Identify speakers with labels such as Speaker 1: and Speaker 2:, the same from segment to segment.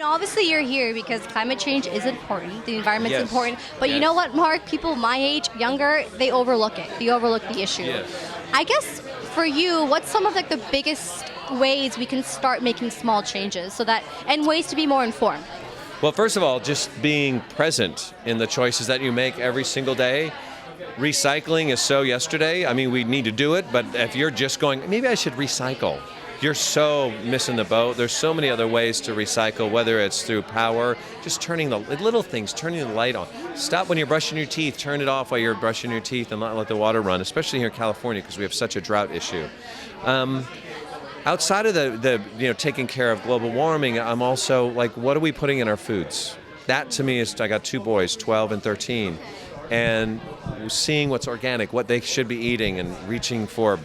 Speaker 1: Obviously you're here because climate change is important, the environment's
Speaker 2: Yes.
Speaker 1: important, but you
Speaker 2: Yes.
Speaker 1: know what, Mark? People my age, younger, they overlook it. They overlook the issue.
Speaker 2: Yes.
Speaker 1: I guess for you, what's some of the biggest ways we can start making small changes and ways to be more informed?
Speaker 2: Well, first of all, just being present in the choices that you make every single day. Recycling is so yesterday. I mean, we need to do it, but if you're just going, maybe I should recycle, you're so missing the boat. There's so many other ways to recycle, whether it's through power, just turning the little things, turning the light on. Stop when you're brushing your teeth, turn it off while you're brushing your teeth and not let the water run, especially here in California because we have such a drought issue. Outside of the taking care of global warming, I'm also like, what are we putting in our foods? That to me is, I got two boys, 12 and 13, and seeing what's organic, what they should be eating, and reaching for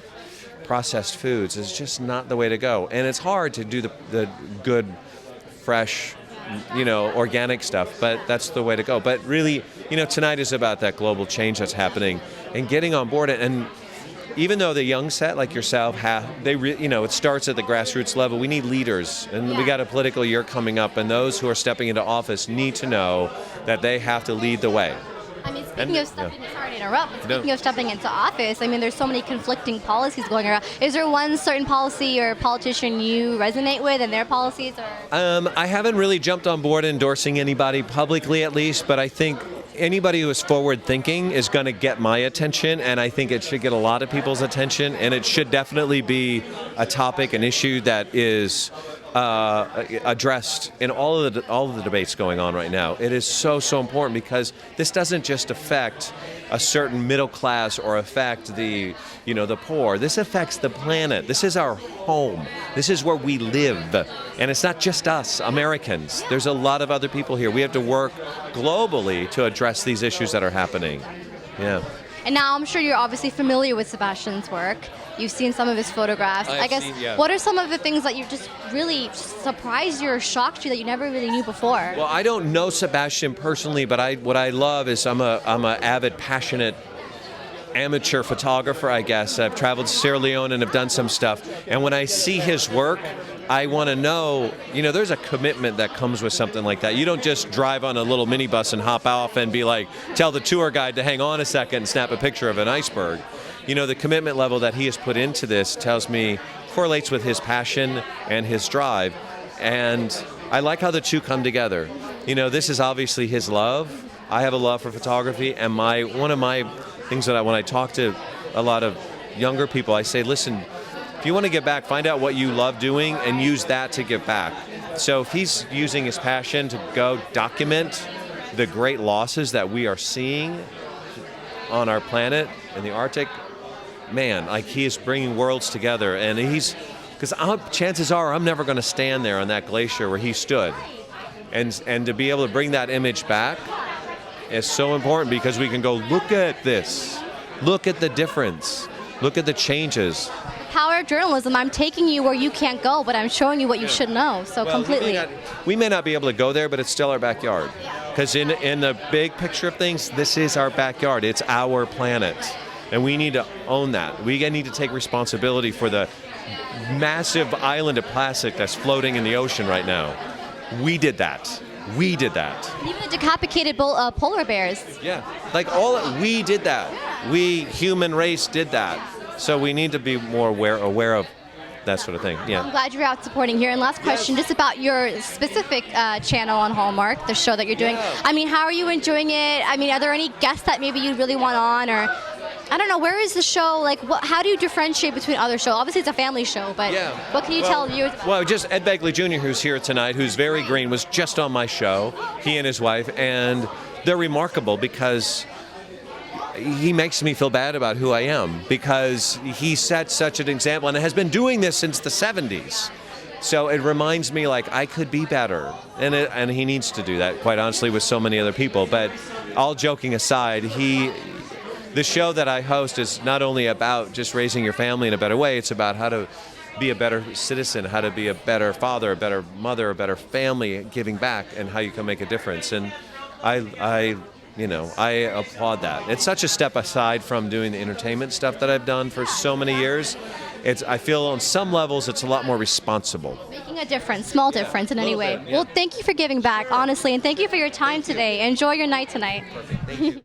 Speaker 2: processed foods is just not the way to go. And it's hard to do the good, fresh, organic stuff, but that's the way to go. But really, tonight is about that global change that's happening and getting on board. And even though the young set like yourself it starts at the grassroots level. We need leaders, and we got a political year coming up, and those who are stepping into office need to know that they have to lead the way.
Speaker 1: I mean, sorry to interrupt, but speaking of stepping into office, I mean, there's so many conflicting policies going around. Is there one certain policy or politician you resonate with and their policies?
Speaker 2: I haven't really jumped on board endorsing anybody publicly, at least, but I think anybody who is forward-thinking is going to get my attention, and I think it should get a lot of people's attention, and it should definitely be a topic, an issue that is addressed in all of the debates going on right now. It is so important because this doesn't just affect a certain middle class or affect the poor. This affects the planet. This is our home. This is where we live. And it's not just us, Americans. There's a lot of other people here. We have to work globally to address these issues that are happening. Yeah.
Speaker 1: And now I'm sure you're obviously familiar with Sebastian's work. You've seen some of his photographs. What are some of the things that you've just really surprised you or shocked you that you never really knew before?
Speaker 2: Well, I don't know Sebastian personally, but what I love is I'm a avid, passionate amateur photographer, I guess. I've traveled to Sierra Leone and have done some stuff. And when I see his work, I want to know, there's a commitment that comes with something like that. You don't just drive on a little minibus and hop off and be like, tell the tour guide to hang on a second and snap a picture of an iceberg. The commitment level that he has put into this tells me, correlates with his passion and his drive. And I like how the two come together. This is obviously his love. I have a love for photography, and one of my things that when I talk to a lot of younger people, I say, listen, if you want to give back, find out what you love doing and use that to give back. So if he's using his passion to go document the great losses that we are seeing on our planet in the Arctic, man, like he is bringing worlds together. And because chances are I'm never going to stand there on that glacier where he stood. And to be able to bring that image back is so important because we can go, look at this. Look at the difference. Look at the changes.
Speaker 1: Power of journalism. I'm taking you where you can't go, but I'm showing you what you should know. So completely.
Speaker 2: We may not be able to go there, but it's still our backyard. Because in the big picture of things, this is our backyard. It's our planet. And we need to own that. We need to take responsibility for the massive island of plastic that's floating in the ocean right now. We did that. We did that.
Speaker 1: Even the decapitated polar bears.
Speaker 2: Yeah, we did that. We, human race, did that. So we need to be more aware of that sort of thing. Yeah.
Speaker 1: I'm glad you're out supporting here. And last question, just about your specific channel on Hallmark, the show that you're doing.
Speaker 2: Yeah.
Speaker 1: I mean, how are you enjoying it? I mean, are there any guests that maybe you really want on, or I don't know, where is the show? Like, how do you differentiate between other shows? Obviously, it's a family show, but what can you tell viewers?
Speaker 2: Well, just Ed Begley Jr., who's here tonight, who's very green, was just on my show, he and his wife, and they're remarkable because he makes me feel bad about who I am because he set such an example and has been doing this since the 70s. So it reminds me like I could be better. And he needs to do that, quite honestly, with so many other people. But all joking aside, the show that I host is not only about just raising your family in a better way, it's about how to be a better citizen, how to be a better father, a better mother, a better family, giving back, and how you can make a difference. And I applaud that. It's such a step aside from doing the entertainment stuff that I've done for so many years. I feel on some levels it's a lot more responsible.
Speaker 1: Making a difference, small difference in any way. Well, thank you for giving back, honestly, and thank you for your time today. Enjoy your night tonight.
Speaker 2: Perfect. Thank you.